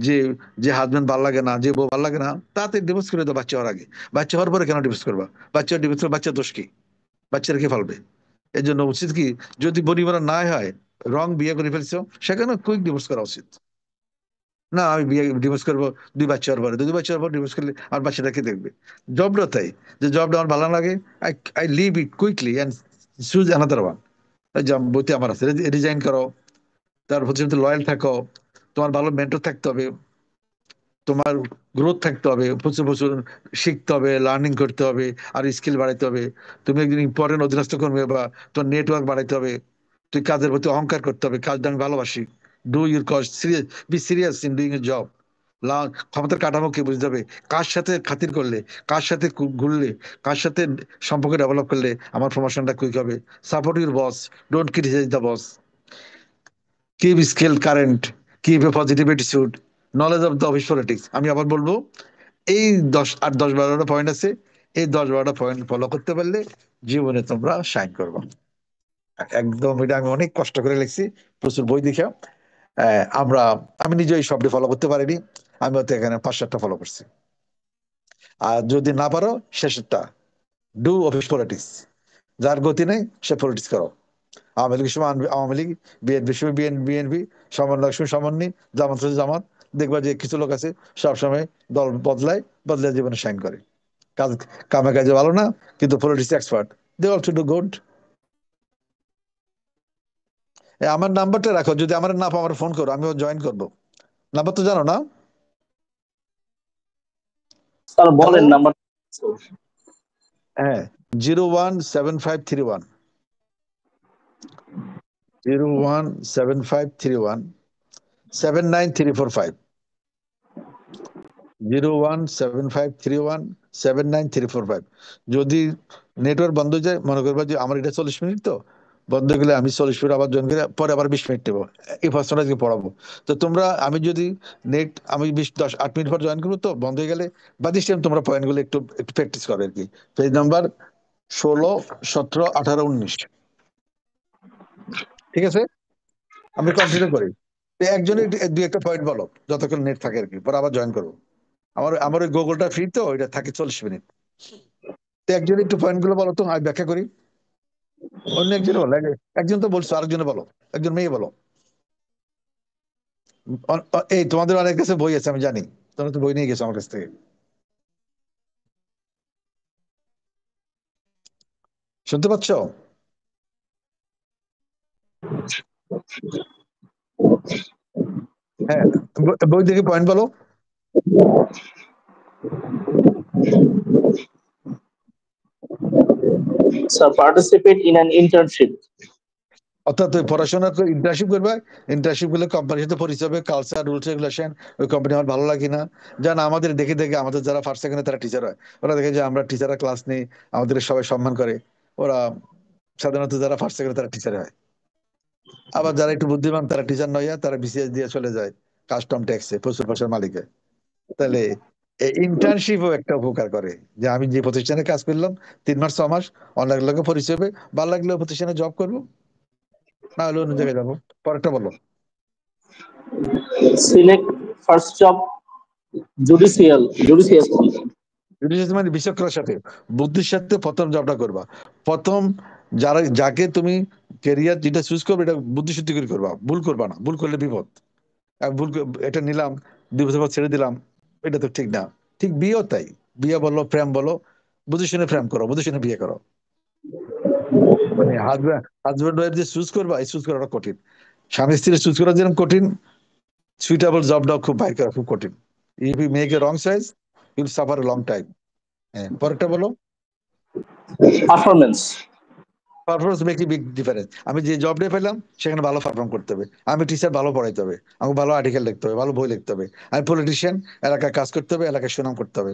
যে যে হাজবেন্ড ভালো লাগে না, যে বউ ভালো লাগে না, তাতে ডিভোর্স করে দাও বাচ্চা হওয়ার আগে। বাচ্চা হওয়ার পরে কেন ডিভোর্স করবা? ডিভোর্স করে বাচ্চার দোষ কি? বাচ্চা রেখে ফেলবে। এর জন্য উচিত কি, যদি পরিবার না হয়, রং বিয়ে করে ফেলছো, সেখানে কুইক ডিভোর্স করা উচিত। না আমি বিয়ে ডিভোর্স করবো 2 বাচ্চা হওয়ার পরে, 2 বাচ্চা হওয়ার পর ডিভোর্স করলে আমার বাচ্চাটাকে দেখবে। জবটা তাই, যে জবটা আমার ভালো লাগে, I I leave it quickly and choose another one. বইতে আমার আছে, রিজাইন করো। তার প্রতি লয়াল থাকো। তোমার ভালো মেন্টর থাকতে হবে, তোমার গ্রোথ থাকতে হবে, প্রচুর প্রচুর শিখতে হবে, লার্নিং করতে হবে, আর স্কিল বাড়াইতে হবে। তুমি একদিন ইম্পর্টেন্ট অধীনস্থ কর্মী বা তোমার নেটওয়ার্ক বাড়াইতে হবে। তুই কাজের প্রতি অহংকার করতে হবে, কাজটা আমি ভালোবাসি। Do your cause, serious, be serious in doing a job. ক্ষমতার কাঠামো কি বুঝতে হবে, কার সাথে খাতির করলে, কার সাথে ঘুরলে, কার সাথে সম্পর্ক ডেভেলপ করলে আমার প্রমোশনটা কুইক হবে। Support your boss, don't criticize the boss, keep skill current, keep a positive attitude, knowledge of the office politics. আমি আবার বলবো, এই 10-12টা পয়েন্ট আছে, এই 10-12টা পয়েন্ট ফলো করতে পারলে জীবনে তোমরা শাইন করবে একদম। এটা আমি অনেক কষ্ট করে লিখছি, প্রচুর বই দেখে। আমি নিজে এই সবটি ফলো করতে পারিনি, আমি হয়তো এখানে 5-7টা ফলো করছি। আর যদি না পারো শেষেরটা, ডু অফিস পলিটিক্স। যার গতি নেই সে পলিটিক্স করো। আওয়ামী লীগের সময় আওয়ামী লীগ, বিএনপির সময় বিএনপি, সমন্বয়ের সময় সমন্বয়, জামাত সময় জামাত। দেখবা যে কিছু লোক আছে সবসময় দল বদলায় জীবনে শাইন করে। কাজ কামে কাজে ভালো না, কিন্তু politics expert, they also do good. আমার নাম্বারটা রাখো, যদি আমার না পাও আমার ফোন করো, আমিও জয়েন করবো। নাম্বার তো জানো না? স্যার হ্যালো, বলেন নাম্বার। হ্যাঁ, 017531, 017531 79345, 017531 79345। যদি নেটওয়ার্ক বন্ধ হয়ে যায়, মনে করবা যে আমার এটা 40 মিনিট, তো বন্ধ হয়ে গেলে আমি 40 মিনিট আবার জয়েন করে পরে আবার 20 মিনিট নেবো, এই পার্সোনালকে পড়াবো। তো তোমরা, আমি যদি আমি 8 মিনিট পর জয়েন করবো, তো বন্ধ হয়ে গেলে বা দিস টাইম তোমরা পয়েন্টগুলো একটু একটু প্র্যাকটিস করো আর কি। পেজ নাম্বার 16, 17, 18, 19, ঠিক আছে? আমি কন্টিনিউ করি। তো একজনের দুই একটা পয়েন্ট বলো, যতক্ষণ নেট থাকে আর কি, পরে আবার জয়েন করবো। আমার ওই গুগলটা ফ্রি, তো ওইটা থাকে 40 মিনিট। তো একজন একটু পয়েন্ট গুলো বলো তো, আমি ব্যাখ্যা করি। অন্য একজন বলো, একজন তো বলছো, আরেকজনে বলো, একজন মেয়ে বলো। এই তোমাদের অনেক কাছে বই আছে আমি জানি, তোমরা তো বই নিয়ে গেছো আমার কাছ থেকে, শুনতে পাচ্ছ? হ্যাঁ, বই থেকে পয়েন্ট বলো। Sir participate in an internship. অর্থাৎ তুমি পড়াশোনা ইন্টার্নশিপ করবে, ইন্টার্নশিপ করলে কোম্পানির সাথে পরিচয় হবে, কালচার, রুলস রেগুলেশন, ওই কোম্পানি আমার ভালো লাগে না। যেন আমাদের দেখে দেখে আমাদের যারা ফার্স্ট সেকেন্ডে তারা টিচার হয়, ওরা দেখে যে আমরা টিচাররা ক্লাস নেই, আমাদের সবাই সম্মান করে, ওরা সাধারণত যারা ফার্স্ট সেকেন্ডে তারা টিচার হয়। আবার যারা একটু বুদ্ধিমান তারা টিচার নয়, তারা বিসিএস দিয়ে চলে যায় কাস্টম ট্যাক্সে, প্রচুর পয়সার মালিকে। তাহলে ইন্টার্নশিপও একটা উপকার করে, যে আমি যে প্রতিষ্ঠানে কাজ করলাম 3 মাস 6 মাস, অনেক লোকের পরিচয় হবে, ভালো লাগলে ওই প্রতিষ্ঠানে জব করবো, না হলে অন্য জায়গায় যাবো। পরেরটা বলো। Select first job judicious. মানে বিচক্ষণের সাথে, বুদ্ধির সাথে প্রথম জবটা করবা। প্রথম যাকে তুমি কেরিয়ার যেটা চুজ করবে, এটা বুদ্ধিশুদ্ধি করে করবা, ভুল করবা না, ভুল করলে বিপদ। এটা নিলাম, 2 বছর পর ছেড়ে দিলাম, এটা তো ঠিক না। ঠিক বিয়েও তাই, বিয়ে বলো প্রেম বলো, বুঝে শুনে প্রেম করো, বুঝে শুনে বিয়ে করো। মানে হাজব্যান্ড ওয়াইফ যে চুজ করবা, এই চুজ করাটা কঠিন। স্বামী স্ত্রী চুজ করা যেরকম কঠিন, সুইটেবল জবটাও খুব বাইর করা খুব কঠিন। If you make a wrong choice, you will suffer a long time. হ্যাঁ, পরেরটা বলো। Performance. Performance make big difference. আমি যে জবটা পেলাম সেখানে ভালো পারফর্ম করতে হবে, আমি টিচার ভালো পড়াইতে হবে, আমাকে ভালো আর্টিকেল লিখতে হবে, ভালো বই লিখতে হবে। আমি পলিটিশিয়ান, এলাকায় কাজ করতে হবে, এলাকায় সুনাম করতে হবে।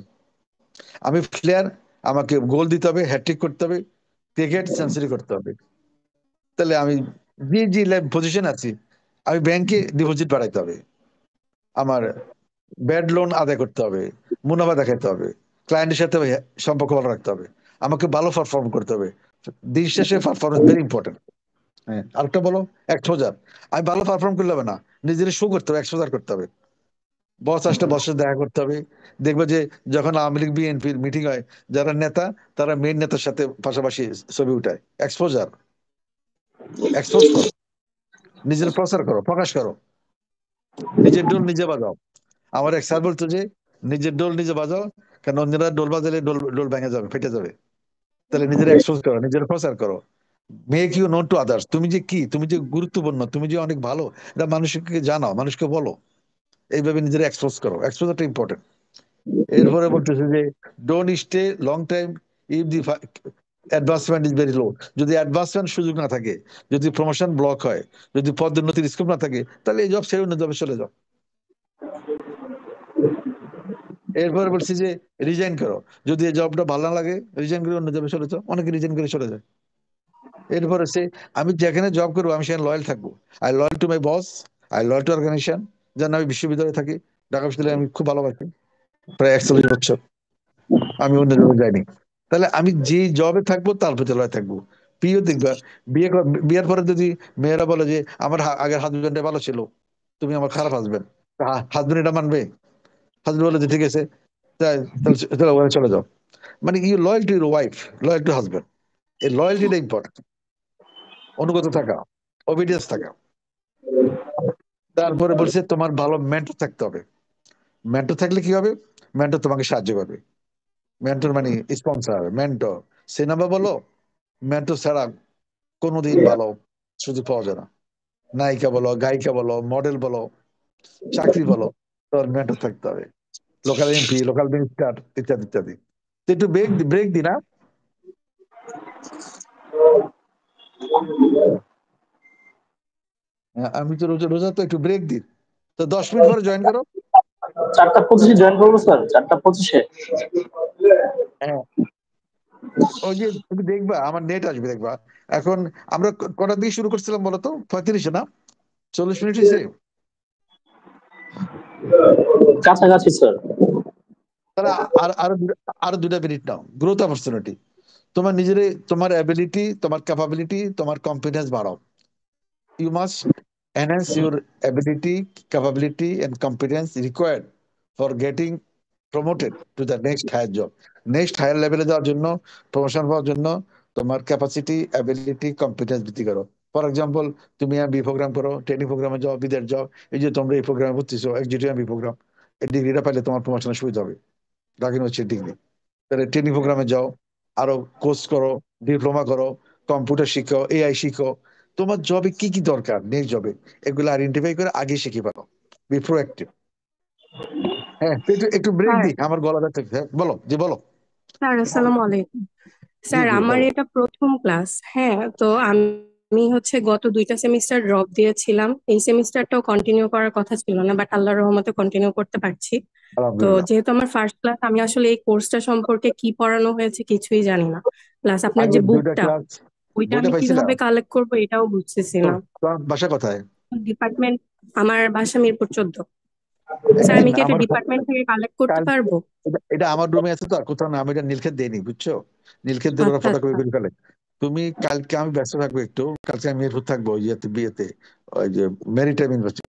আমি প্লেয়ার, আমাকে গোল দিতে হবে, হ্যাট্রিক করতে হবে, ক্রিকেট সেঞ্চুরি করতে হবে। তাহলে আমি যে যে পজিশন আছি, আমি ব্যাংকে ডিপোজিট বাড়াইতে হবে, আমার ব্যাড লোন আদায় করতে হবে, মুনাফা দেখাতে হবে, ক্লায়েন্টের সাথে সম্পর্ক ভালো রাখতে হবে, আমাকে ভালো পারফর্ম করতে হবে। দিন শেষে পারফরমেন্স ভেরি ইম্পর্টেন্ট। হ্যাঁ, আরেকটা বলো। এক্সপোজার। আমি ভালো পারফর্ম করলে হবে না, নিজের শো করতে হবে, এক্সপোজার করতে হবে। বস আসলে বসের দেখা করতে হবে। দেখবে যে যখন আওয়ামী লীগ বিএনপির মিটিং হয়, যারা নেতা তারা মেইন নেতার সাথে পাশাপাশি ছবি উঠায়। এক্সপোজার, এক্সপোজ করো, নিজের প্রচার করো, প্রকাশ করো, নিজের ডোল নিজে বাজাও। আমার এক স্যার বলতো যে নিজের ডোল নিজে বাজাও, কারণ অন্যরা ডোল বাজালে ডোল ডোল ভেঙে যাবে, ফেটে যাবে। তাহলে নিজের এক্সপোজ করো, নিজের প্রচার করো। Make you known to others, তুমি যে কি, তুমি যে গুরুত্বপূর্ণ, তুমি যে অনেক ভালো, এটা মানুষকে জানাও, মানুষকে বলো। এইভাবে নিজের এক্সপোজ করো, এক্সপোজারটা ইম্পর্টেন্ট। এরপরে বলতেছে যে don't stay long time if the advancement is very low. যদি অ্যাডভান্সমেন্ট সুযোগ না থাকে, যদি প্রমোশন ব্লক হয়, যদি পদোন্নতির স্কোপ না থাকে, তাহলে এই জব ছেড়ে অন্য জবে চলে যাও। এরপরে বলছি যে রিজাইন করো, যদি এই জবটা ভালো না লাগে রিজাইন করে অন্য জবে চলে যাও। অনেকে রিজাইন করে চলে যায়। এরপরে সে আমি যেখানে জব করবো আমি সেখানে লয়াল থাকবো। I loyal to my boss, I loyal to organization. যেন আমি বিশ্ববিদ্যালয়ে থাকি, ঢাকা বিশ্ববিদ্যালয়ে আমি খুব ভালোবাসি, প্রায় 41 বছর আমি অন্য জবে যাইনি। তাহলে আমি যে জবে থাকবো তার প্রতি লয়াল থাকবো। প্রিয় দেখবা, বিয়ের পরে যদি মেয়েরা বলে যে আমার আগের হাজবেন্ডে ভালো ছিল, তুমি আমার খারাপ হাজবেন্ড, হাজবেন্ড এটা মানবে? হাজবেন্ড বলে যে ঠিক আছে, তাহলে ওখানে চলে যাও। মানে you loyal to your wife, loyal to husband, এই লয়ালটিটা ইম্পর্টেন্ট। অনুগত থাকা, ওবিডিয়েন্স থাকা। তারপরে বলছে তোমার ভালো মেন্টর থাকতে হবে। মেন্টর থাকলে কি হবে? মেন্টর তোমাকে সাহায্য করবে। মেন্টর মানে স্পন্সর, মেন্টর, সিনেমা বলো, মেন্টর ছাড়া কোনোদিন ভালো সুযোগ পাওয়া যায় না। নায়িকা বলো, গায়িকা বলো, মডেল বলো, চাকরি বলো, তোর মেন্টর থাকতে হবে। লোকাল এমপি, লোকাল মিনিস্টার, ইত্যাদি ইত্যাদি। তো একটু ব্রেক দি না? আমি তো রোজা রোজা তো একটু ব্রেক দিই, তো 10 মিনিট পরে জয়েন করো। 4টা 25 জয়েন করবো স্যার, 4টা 25-এ। হ্যাঁ, ওই যে তুমি দেখবা আমার নেট আসবে, দেখবা। এখন আমরা কটার দিকে শুরু করছিলাম বলতো? 35-এ না? 40 মিনিট হয়েছে। কাছাকাছি স্যার। তাহলে আরো 2টা মিনিট নাও। গ্রোথ অপরচুনিটি, তোমার নিজের, তোমার অ্যাবিলিটি, তোমার ক্যাপাবিলিটি, তোমার কম্পিটেন্স বাড়াও। You must enhance your ability, capability, and competence required for getting promoted to the next higher job. Next higher লেভেলে যাওয়ার জন্য, প্রমোশন পাওয়ার জন্য তোমার ক্যাপাসিটি, অ্যাবিলিটি, কম্পিটেন্স বৃদ্ধি করো। ফর এক্সাম্পল, তুমি বি প্রোগ্রাম করো, ট্রেনিং প্রোগ্রামে যাও, বিদেশ যাও। এই যে তোমরা এই প্রোগ্রামে ভর্তিছো, এক্সিকিউটিভ বি প্রোগ্রাম, এই ডিগ্রিটা পাইলে তোমার প্রমোশনের সুবিধা হবে। রাখেন হচ্ছে ডিগ্রি। তাহলে ট্রেনিং প্রোগ্রামে যাও, আরো কোর্স করো, ডিপ্লোমা করো, কম্পিউটার শিখো, এআই শিখো। তোমার জবে কি কি দরকার নেক্সট জবে, এগুলো আইডেন্টিফাই করে আগে শিখে পারো। Be proactive. হ্যাঁ, তো একটু একটু ব্রেক স্যার দিই, আমার গলাটা ঠিক। হ্যাঁ বলো, জি বলো। স্যার আসসালামু আলাইকুম। জি স্যার জি আমার বলো। এটা প্রথম ক্লাস। হ্যাঁ, তো আমি হচ্ছে গত 2টা সেমিস্টার ড্রপ দিয়েছিলাম। এই সেমিস্টারটাও কন্টিনিউ করার কথা ছিল না, বাট আল্লাহর রহমতে কন্টিনিউ করতে পারছি। তো আলহামদুলিল্লাহ। যেহেতু আমার ফার্স্ট ক্লাস, আমি আসলে এই কোর্সটা সম্পর্কে কি পড়ানো হয়েছে কিছুই জানি না। প্লাস আপনার যে আগের 2টা বুকটা, ক্লাস, ওইটা বইটা আমি পাইছিলাম কিভাবে কালেক্ট করবো এটাও বুঝতেছি তো। না। তোমার বাসা কোথায়? ডিপার্টমেন্ট, আমার বাসা মিরপুর 14। স্যার আমি কি এটা আমার ডিপার্টমেন্ট থেকে কালেক্ট করতে কাল, পারবো? এটা আমার রুমে আছে তো, আর কোথাও না। আমি এটা নীলক্ষেত দেইনি, বুঝছো? নীলক্ষেত দিলে ওরা আচ্ছা ফটোকপি আচ্ছা। করে ফেলে। তুমি কালকে, আমি ব্যস্ত থাকবো একটু, কালকে আমি মিরপুর থাকবো, ইয়েতে, বিয়েতে, ওই যে মেরিটাইম ইউনিভার্সিটি।